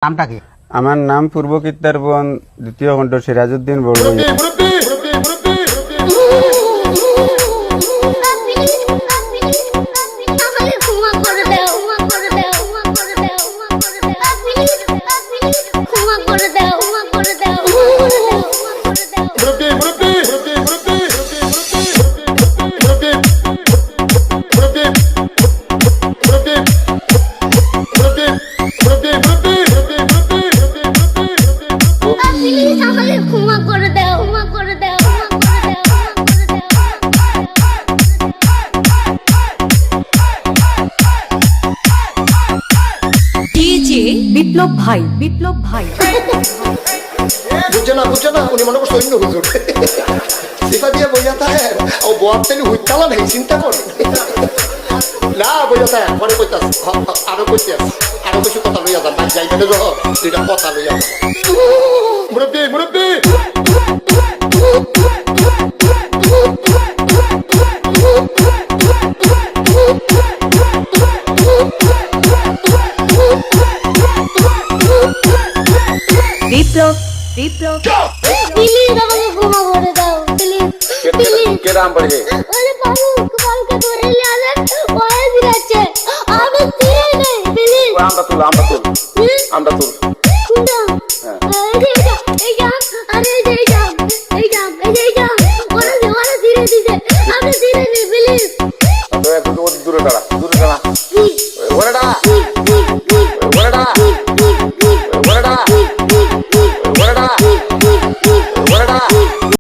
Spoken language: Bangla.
নামটা কি? আমার নাম পূর্ব কিত্তারবন দ্বিতীয় খণ্ড সিরাজউদ্দিন বড়ুইয়া। বিপ্লব ভাই, বিপ্লব ভাই বুঝছে না উনি মনে করছে অন্য হুজুর সিফা দিয়ে বইয়া থাকে ও বর তেলি হুইতালা নেই চিন্তা করে না বইয়া থাকে পরে কইতাস আরো কইতে আরো কিছু কথা লইয়া যান ভাই যাইবে না যখন দুইটা কথা লইয়া যান মুরব্বী বিপ্লব বিপ্লব প্লিজ আমাকে ক্ষমা করে দাও প্লিজ প্লিজ কে রাম পড়ে আরে বাবু কালকে ধরে নিয়ে আসেন ওই দিচ্ছে আমি দিয়ে নেই প্লিজ আমরা তুল